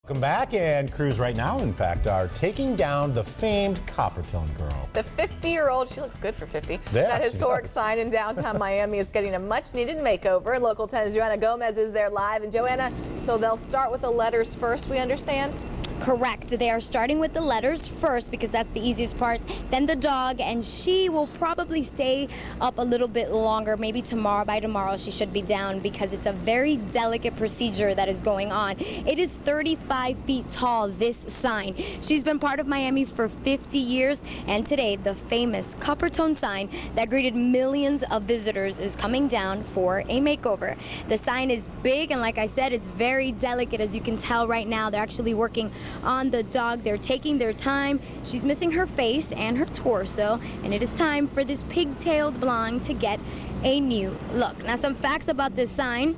Welcome back, and crews right now, in fact, are taking down the famed Coppertone girl. The 50-year-old, she looks good for 50. Yeah, that historic sign in downtown Miami is getting a much-needed makeover. Local 10's Joanna Gomez is there live. And Joanna, so they'll start with the letters first, we understand? Correct. They are starting with the letters first because that's the easiest part, then the dog, and she will probably stay up a little bit longer. Maybe by tomorrow she should be down because it's a very delicate procedure that is going on. It is 35 feet tall, this sign. She's been part of Miami for 50 years, and today the famous Coppertone sign that greeted millions of visitors is coming down for a makeover. The sign is big, and like I said, it's very delicate. As you can tell right now, they're actually working on the dog. They're taking their time. She's missing her face and her torso, and it is time for this pigtailed blonde to get a new look. Now, some facts about this sign.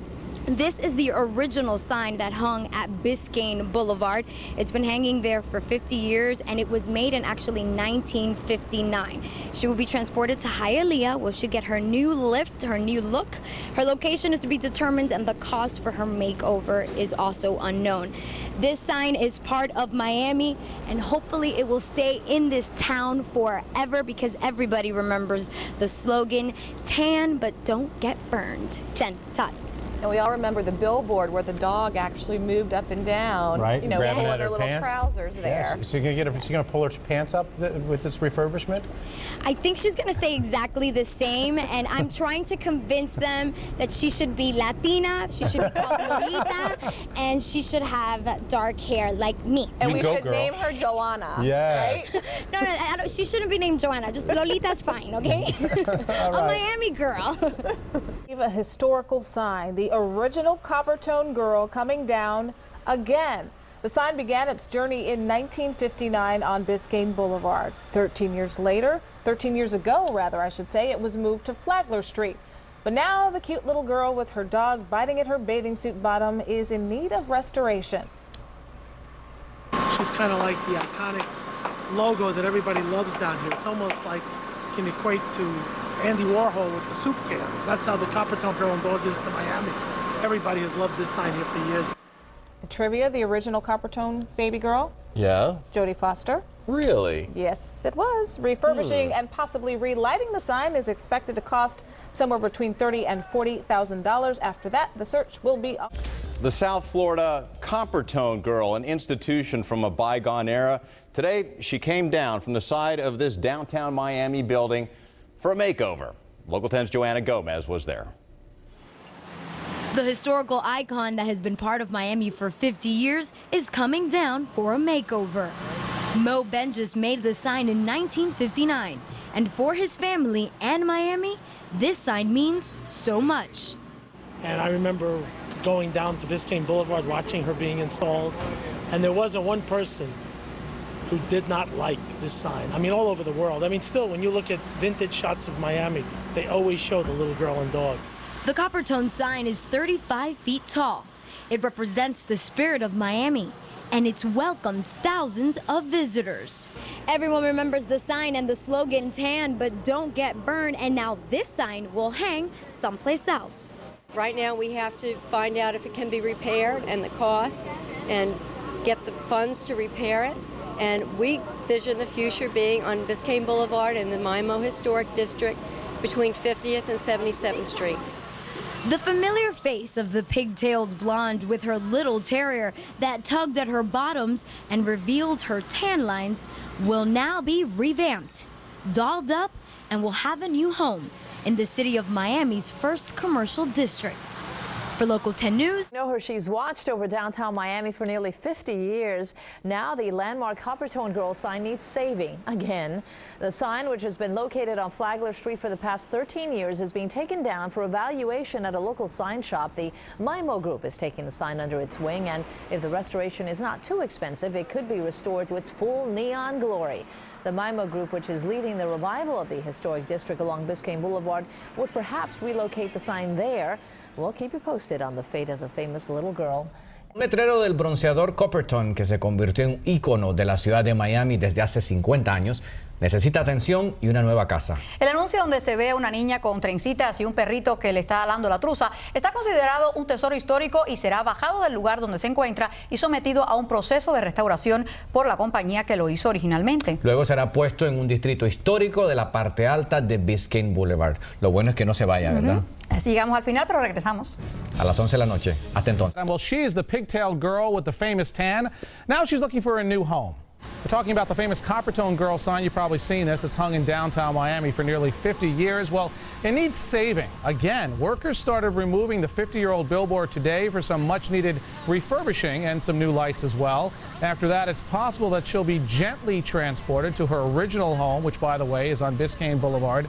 This is the original sign that hung at Biscayne Boulevard. It's been hanging there for 50 years, and it was made in actually 1959. She will be transported to Hialeah, where she'll get her new lift, her new look. Her location is to be determined, and the cost for her makeover is also unknown. This sign is part of Miami, and hopefully it will stay in this town forever because everybody remembers the slogan, tan but don't get burned. Jen, Todd. And we all remember the billboard where the dog actually moved up and down. Right, you know, grabbing pulling at her little pants. trousers there. Yes. So you're going to pull her pants up with this refurbishment? I think she's going to say exactly the same, and I'm trying to convince them that she should be Latina, she should be called Lolita, and she should have dark hair like me. And we should name her Joanna. Yes. Right? No, she shouldn't be named Joanna. Just Lolita's fine, okay? All right. A Miami girl. A historical sign, the original Coppertone girl coming down again. The sign began its journey in 1959 on Biscayne Boulevard. 13 years ago, I should say, it was moved to Flagler Street. But now the cute little girl with her dog biting at her bathing suit bottom is in need of restoration. She's kind of like the iconic logo that everybody loves down here. It's almost like can equate to Andy Warhol with the soup cans. That's how the Coppertone girl and dog is to Miami. Everybody has loved this sign here for years. The trivia, the original Coppertone baby girl? Yeah? Jodie Foster. Really? Yes, it was. Refurbishing and possibly relighting the sign is expected to cost somewhere between $30,000 and $40,000. After that, the search will be up. The South Florida Coppertone girl, an institution from a bygone era. Today, she came down from the side of this downtown Miami building for a makeover. Local 10's Joanna Gomez was there. The historical icon that has been part of Miami for 50 years is coming down for a makeover. Mo Benjis made the sign in 1959, and for his family and Miami, this sign means so much. And I remember going down to Biscayne Boulevard, watching her being installed, and there wasn't one person who did not like this sign. I mean, all over the world. I mean, still, when you look at vintage shots of Miami, they always show the little girl and dog. The Coppertone sign is 35 feet tall. It represents the spirit of Miami, and it's welcomed thousands of visitors. Everyone remembers the sign and the slogan, tan but don't get burned, and now this sign will hang someplace else. Right now we have to find out if it can be repaired and the cost and get the funds to repair it. And we vision the future being on Biscayne Boulevard in the MiMo Historic District between 50th and 77th Street. The familiar face of the pigtailed blonde with her little terrier that tugged at her bottoms and revealed her tan lines will now be revamped, dolled up, and will have a new home in the city of Miami's first commercial district. For Local 10 News. You know her, she's watched over downtown Miami for nearly 50 years. Now the landmark Coppertone girl sign needs saving again. The sign, which has been located on Flagler Street for the past 13 years, is being taken down for evaluation at a local sign shop. The MiMo Group is taking the sign under its wing, and if the restoration is not too expensive, it could be restored to its full neon glory. The MiMo Group, which is leading the revival of the historic district along Biscayne Boulevard, would perhaps relocate the sign there. We'll keep you posted on the fate of the famous little girl. Un letrero del bronceador Coppertone, que se convirtió en un ícono de la ciudad de Miami desde hace 50 años, necesita atención y una nueva casa. El anuncio donde se ve a una niña con trencitas y un perrito que le está dando la truza está considerado un tesoro histórico y será bajado del lugar donde se encuentra y sometido a un proceso de restauración por la compañía que lo hizo originalmente. Luego será puesto en un distrito histórico de la parte alta de Biscayne Boulevard. Lo bueno es que no se vaya, ¿verdad? Así llegamos al final, pero regresamos. A las 11 de la noche. Hasta entonces. Well, she is the pigtail girl with the famous tan. Now she's looking for a new home. We're talking about the famous Coppertone girl sign. You've probably seen this. It's hung in downtown Miami for nearly 50 years. Well, it needs saving. Again, workers started removing the 50-year-old billboard today for some much-needed refurbishing and some new lights as well. After that, it's possible that she'll be gently transported to her original home, which, by the way, is on Biscayne Boulevard.